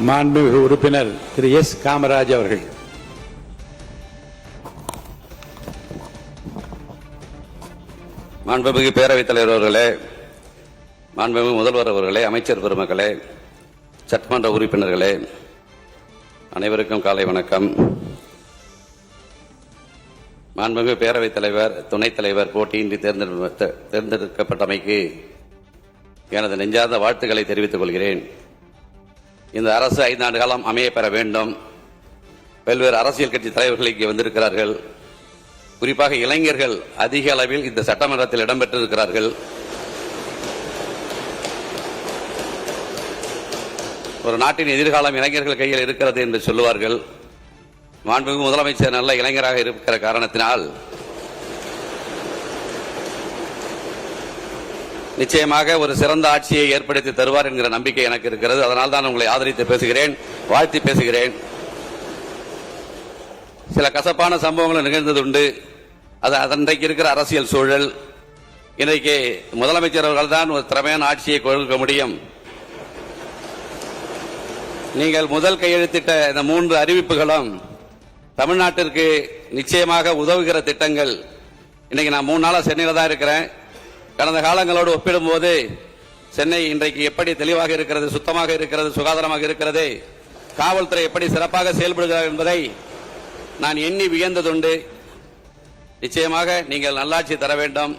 மாண்புமிகு உறுப்பினர் திரு எஸ் காமராஜ் அவர்கள். மாண்புமிகு பேரவைத் தலைவர் அவர்களே, மாண்புமிகு முதல்வர் அவர்களே, அமைச்சர் பெருமக்களே, சட்டமன்ற உறுப்பினர்களே, அனைவருக்கும் காலை வணக்கம். மாண்புமிகு பேரவைத் தலைவர், துணைத் தலைவர் போட்டியின்றி தேர்ந்தெடுக்கப்பட்டமைக்கு எனது நெஞ்சார்ந்த வாழ்த்துக்களை தெரிவித்துக் கொள்கிறேன். இந்த அரசு 5 ஆண்டு காலம் அமைய பெற வேண்டும். பல்வேறு அரசியல் கட்சி தலைவர்கள் இங்கே வந்திருக்கிறார்கள். குறிப்பாக இளைஞர்கள் அதிக அளவில் இந்த சட்டமன்றத்தில் இடம்பெற்றிருக்கிறார்கள். ஒரு நாட்டின் எதிர்காலம் இளைஞர்கள் கையில் இருக்கிறது என்று சொல்லுவார்கள். மாண்புமிகு முதலமைச்சர் நல்ல இளைஞராக இருக்கிற காரணத்தினால் நிச்சயமாக ஒரு சிறந்த ஆட்சியை ஏற்படுத்தி தருவார் என்கிற நம்பிக்கை எனக்கு இருக்கிறது. அதனால் தான் உங்களை ஆதரித்து பேசுகிறேன், வாழ்த்தி பேசுகிறேன். சில கசப்பான சம்பவங்கள் நிகழ்ந்ததுண்டு. அது அன்றைக்கு இருக்கிற அரசியல் சூழல். இன்றைக்கு முதலமைச்சர் அவர்கள் தான் ஒரு திறமையான ஆட்சியை கொடுக்க முடியும். நீங்கள் முதல் கையெழுத்திட்ட இந்த 3 அறிவிப்புகளும் தமிழ்நாட்டிற்கு நிச்சயமாக உதவுகிற திட்டங்கள். இன்னைக்கு நான் 3 நாளா சென்னையில் தான் இருக்கிறேன். கடந்த காலங்களோடு ஒப்பிடும்போது சென்னை இன்றைக்கு எப்படி தெளிவாக இருக்கிறது, சுத்தமாக இருக்கிறது, சுகாதாரமாக இருக்கிறது, காவல்துறை எப்படி சிறப்பாக செயல்படுகிறார் என்பதை நான் எண்ணி வியந்ததுண்டு. நிச்சயமாக நீங்கள் நல்லாட்சி தர வேண்டும்.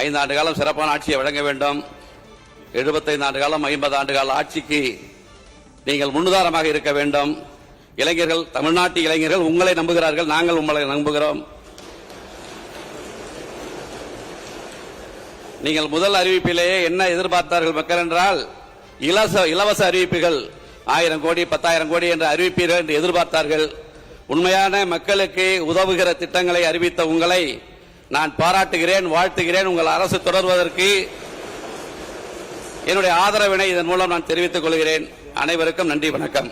5 ஆண்டு காலம் சிறப்பான ஆட்சியை வழங்க வேண்டும். 75 ஆண்டு காலம் 50 ஆண்டு கால ஆட்சிக்கு நீங்கள் முன்னுதாரணமாக இருக்க வேண்டும். இளைஞர்கள், தமிழ்நாட்டு இளைஞர்கள் உங்களை நம்புகிறார்கள், நாங்கள் உங்களை நம்புகிறோம். நீங்கள் முதல் அறிவிப்பிலேயே என்ன எதிர்பார்த்தார்கள் மக்கள் என்றால், இலவச அறிவிப்புகள் 1000 கோடி 10,000 கோடி என்ற அறிவிப்பீர்கள் என்று எதிர்பார்த்தார்கள். உண்மையான மக்களுக்கு உதவுகிற திட்டங்களை அறிவித்த உங்களை நான் பாராட்டுகிறேன், வாழ்த்துகிறேன். உங்கள் அரசு தொடர்வதற்கு என்னுடைய ஆதரவினை இதன் மூலம் நான் தெரிவித்துக் கொள்கிறேன். அனைவருக்கும் நன்றி, வணக்கம்.